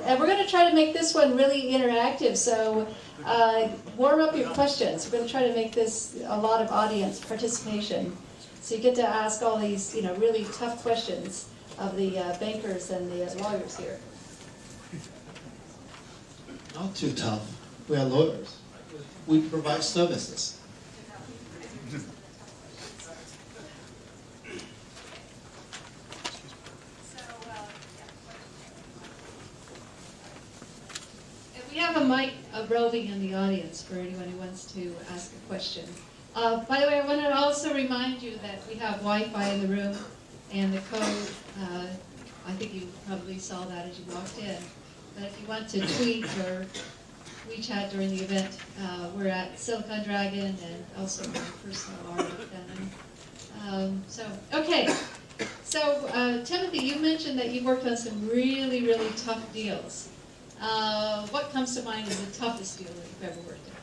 And we're going to try to make this one really interactive, so warm up your questions. We're going to try to make this a lot of audience participation. So you get to ask all these, really tough questions of the bankers and the lawyers here. Not too tough. We are lawyers. We provide services. We have a mic roving in the audience for anyone who wants to ask a question. By the way, I want to also remind you that we have Wi-Fi in the room, and the code, I think you probably saw that as you walked in. But if you want to tweet or WeChat during the event, we're at Silicon Dragon and also my personal art. Okay. So, Timothy, you mentioned that you worked on some really, really tough deals. What comes to mind as the toughest deal that you've ever worked on?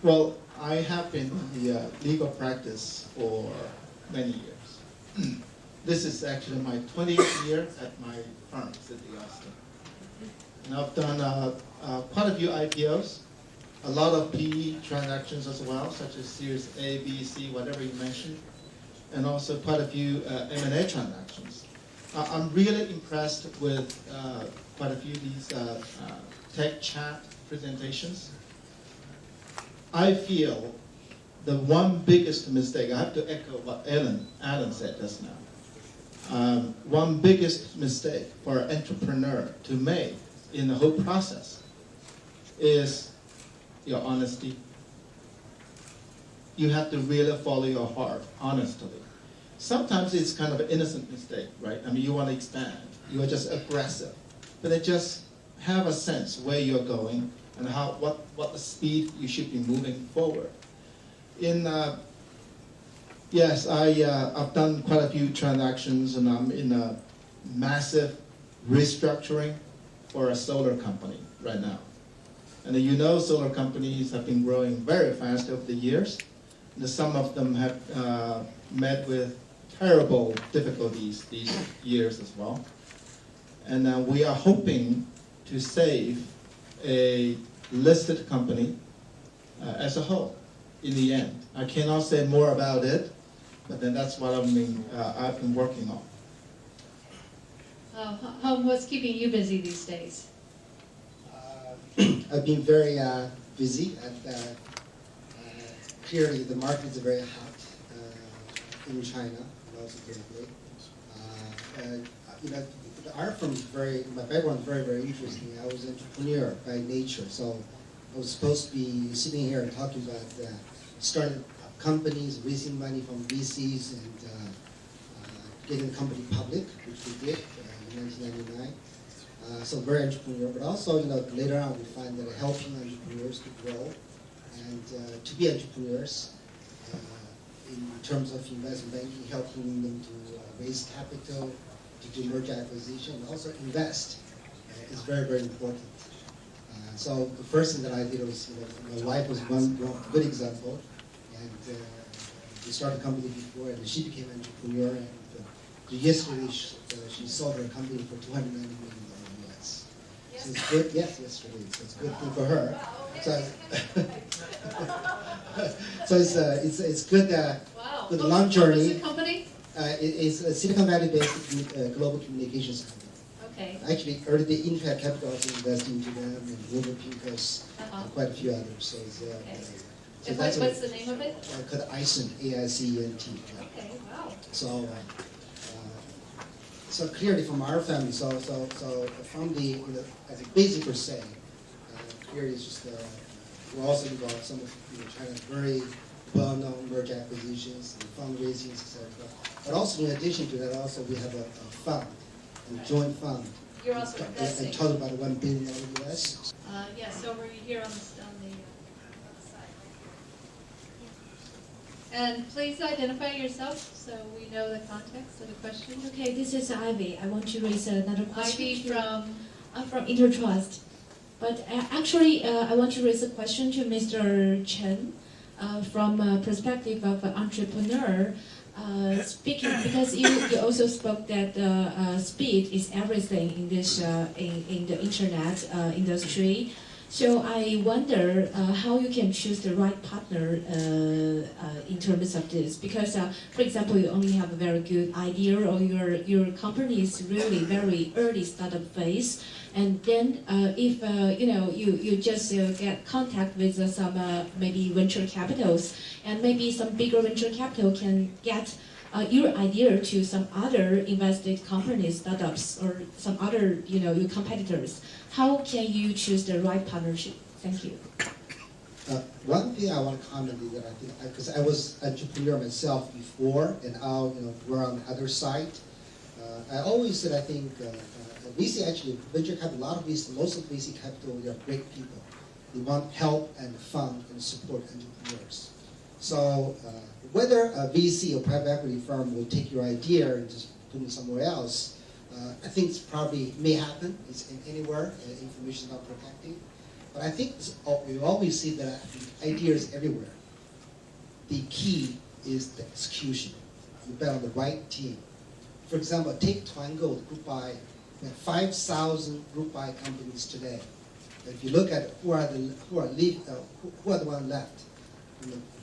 Well, I have been in the legal practice for many years. This is actually my 20th year at my firm, City Austin. And I've done quite a few IPOs, a lot of PE transactions as well, such as Series A, B, C, whatever you mentioned, and also quite a few M&A transactions. I'm really impressed with quite a few of these tech chat presentations. I feel the one biggest mistake, I have to echo what Alan said just now. One biggest mistake for an entrepreneur to make in the whole process is your honesty. You have to really follow your heart, honestly. Sometimes it's kind of an innocent mistake, right? I mean, you want to expand. You are just aggressive. But then just have a sense where you're going and what the speed you should be moving forward. Yes, I've done quite a few transactions, and I'm in a massive restructuring for a solar company right now. And solar companies have been growing very fast over the years. And some of them have met with terrible difficulties these years as well. And we are hoping to save a listed company as a whole in the end. I cannot say more about it, but then that's what I've been working on. What's keeping you busy these days? I've been very busy. Clearly, the market is very hot in China and also globally. Our firm is my background is very, very interesting. I was an entrepreneur by nature, so I was supposed to be sitting here and talking about starting companies, raising money from VCs, and getting the company public, which we did in 1999. So very entrepreneurial, but also, later on we find that helping entrepreneurs to grow and to be entrepreneurs in terms of investment banking, helping them to raise capital, to do merger acquisition, and also invest is very, very important. So the first thing that I did was, my wife was one good example, and we started a company before, and she became an entrepreneur, and yesterday she sold her company for $290 million US. So it's good, yes, yesterday, so it's a good thing for her. So, it's good, good long journey. What's the company? It's a Silicon Valley-based global communications company. Okay. Actually, early Internet Capital also invested into them, and Global Pincus, and quite a few others. So it's Okay. so And that's what's the name of it? Called AICENT, AICENT. Okay, wow. So clearly from our family, so from the as a basic per se, clearly it's just we're also involved in some of China's very well-known merger acquisitions and fundraising, etc. But also in addition to that, also we have a fund, a joint fund. You're also investing. And total about $1 billion US. Yes, over here on the side. And please identify yourself so we know the context of the question. Okay, this is Ivy. I want to raise another question. Ivy from? I'm from Intertrust. But actually, I want to raise a question to Mr. Chen from a perspective of an entrepreneur. speaking, because you also spoke that speed is everything in this in the internet industry. So I wonder how you can choose the right partner in terms of this, because for example, you only have a very good idea, or your company is really very early startup phase, and then if you just get contact with some maybe venture capitals, and maybe some bigger venture capital can get your idea to some other invested companies, startups, or some other your competitors. How can you choose the right partnership? Thank you. One thing I want to comment is that I think, because I was an entrepreneur myself before, and now we're on the other side. I always said I think VC actually, venture capital, a lot of VC, most of VC capital, they are great people. They want help and fund and support entrepreneurs. So whether a VC or private equity firm will take your idea and just put it somewhere else, I think it's probably may happen. It's anywhere. Information is not protected. But I think we always see that ideas everywhere. The key is the execution. You bet on the right team. For example, take Twango, the group buy. We have 5,000 group buy companies today. But if you look at who are the ones left,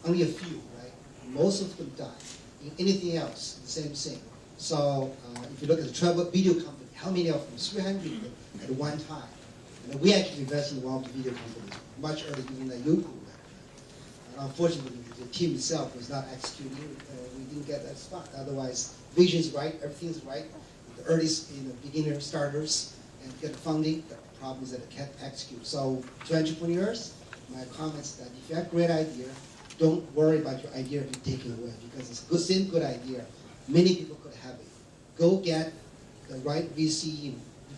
only a few, right? Most of them die. In anything else, the same thing. So if you look at the travel video company, how many of them? 300 at one time. And we actually invested in one of the video companies much earlier than Youku. Unfortunately, the team itself was not executing. We didn't get that spot. Otherwise, vision is right, everything's right. The earliest, beginner starters and get the funding. The problem is that they can't execute. So to entrepreneurs, my comments that if you have a great idea, don't worry about your idea being taken away, because it's a same good idea. Many people could have it. Go get the right VC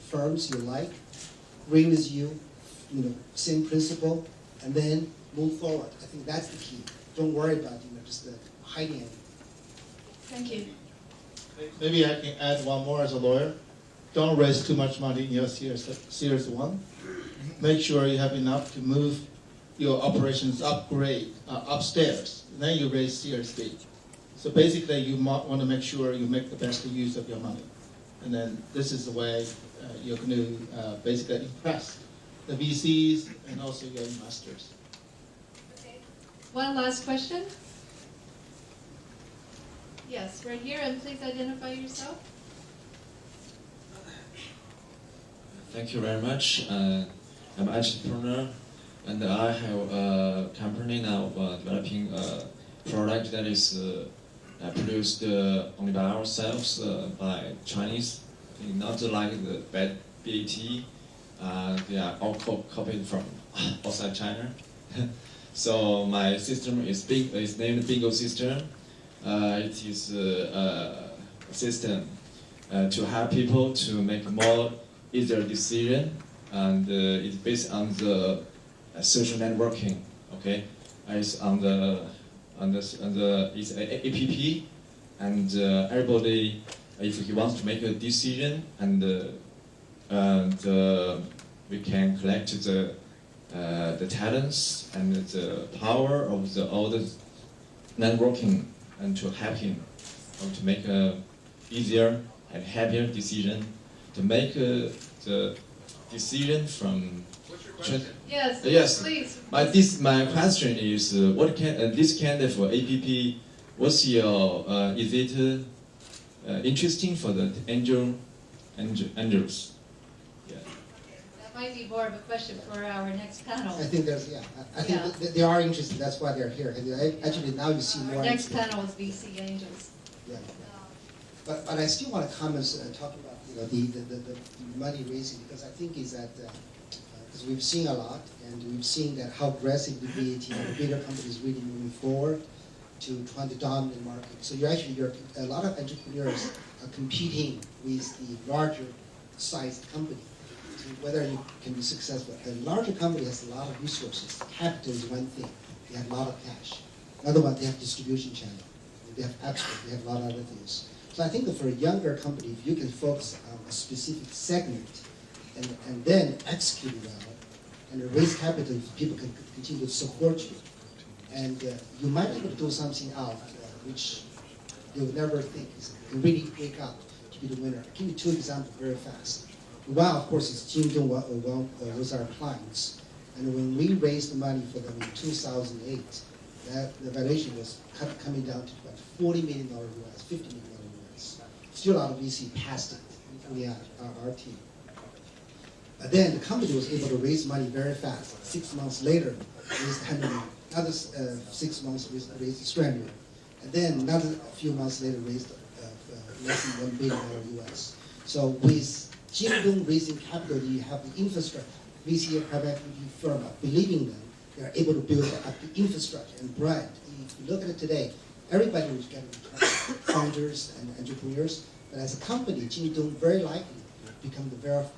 firms you like, agree with you, same principle, and then move forward. I think that's the key. Don't worry about just hiding it. Thank you. Maybe I can add one more as a lawyer. Don't raise too much money in your Series 1. Make sure you have enough to move your operations upstairs. Then you raise Series B. So basically, you want to make sure you make the best use of your money. And then this is the way you're going to basically impress the VCs and also your investors. Okay. One last question. Yes, right here, and please identify yourself. Thank you very much. I'm an entrepreneur, and I have a company now developing a product that is produced only by ourselves, by Chinese, not like the bad BAT. They are all copied from outside China. So my system is named Bingo System. It is a system to help people to make more easier decision, and it's based on the social networking. Okay, it's on the it's an app, and everybody, if he wants to make a decision, and we can collect the talents and the power of all the networking, and to help him to make a easier and happier decision, to make the decision from. What's your question? Yes, Yes. please. My question is, what can this kind of app? What's your? Is it interesting for the angels? Yeah. That might be more of a question for our next panel. I think I think they are interested. That's why they're here. And actually, now you see more. Our next panel is VC Angels. Yeah. But I still want to comment talking about the money raising, because I think is that because we've seen a lot, and we've seen that how aggressive the BAT and the bigger companies really moving forward to trying to dominate the market. So you're a lot of entrepreneurs are competing with the larger sized company, so whether you can be successful. A larger company has a lot of resources. Capital is one thing. They have a lot of cash. Another one, they have distribution channel. They have export. They have a lot of other things. So I think that for a younger company, if you can focus on a specific segment and then execute well and raise capital, people can continue to support you. And you might be able to do something out which they would never think they really wake up to be the winner. I'll give you two examples very fast. One, of course, is Jingdong was our clients. And when we raised the money for them in 2008, the valuation was coming down to about $40 million US, $50 million US. Still a lot of VC passed it, including our team. But then the company was able to raise money very fast. 6 months later, raised 100 million. Another 6 months, raised 300 million. And then another few months later, raised less than $1 billion US. So with Jingdong raising capital, you have the infrastructure. VC and private equity firm believing them, they are able to build up the infrastructure and brand. If you look at it today, everybody is getting founders and entrepreneurs, but as a company, Jingdong very likely become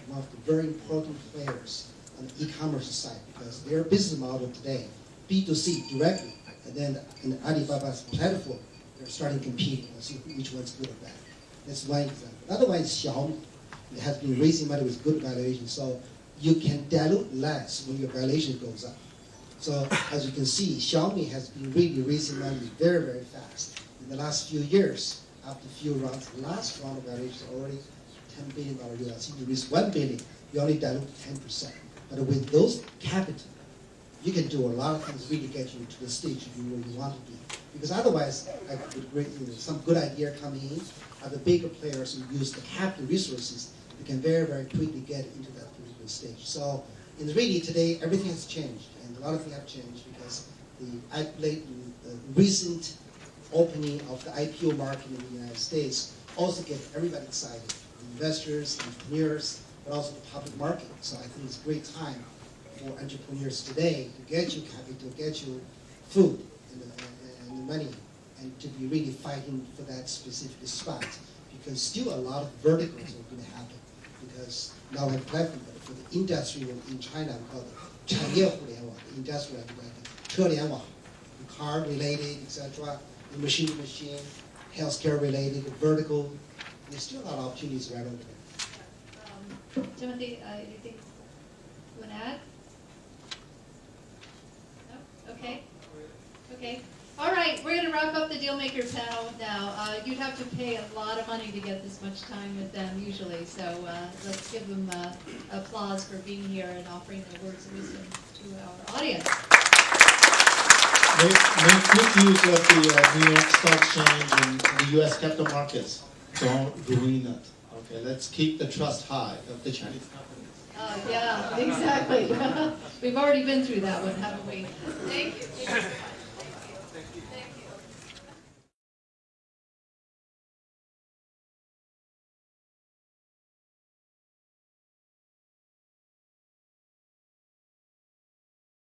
one of the very important players on the e-commerce side because their business model today, B2C directly, and then in Alibaba's platform, they're starting competing and see which one's good or bad. That's one example. Another one is Xiaomi. It has been raising money with good valuation, so you can dilute less when your valuation goes up. So as you can see, Xiaomi has been really raising money very, very fast. In the last few years, after a few rounds, the last round of valuation is already $10 billion US. If you raise $1 billion, you only dilute 10%. But with those capital, you can do a lot of things really get you to the stage where you want to be. Because otherwise, like some good idea coming in, are the bigger players who use the capital resources, they can very, very quickly get into that particular stage. So in really today, everything has changed, and a lot of things have changed because the recent opening of the IPO market in the United States also get everybody excited, investors, entrepreneurs, but also the public market. So I think it's a great time for entrepreneurs today to get you capital, get you food and the money, and to be really fighting for that specific spot. Because still a lot of verticals are going to happen. Because now we have platform, but for the industry in China, we call it 产业互联网, the industry like 车联网, car related, etc., machine to machine, healthcare related, vertical. There's still a lot of opportunities right over there. Timothy, anything you want to add? No? Okay. Okay. All right, we're going to wrap up the Dealmaker panel now. You'd have to pay a lot of money to get this much time with them usually, so let's give them applause for being here and offering their words of wisdom to our audience. Make good use of the New York Stock Exchange and the U.S. capital markets. Don't ruin it. Okay, let's keep the trust high of the Chinese companies. Yeah, exactly. We've already been through that one, haven't we? Thank you.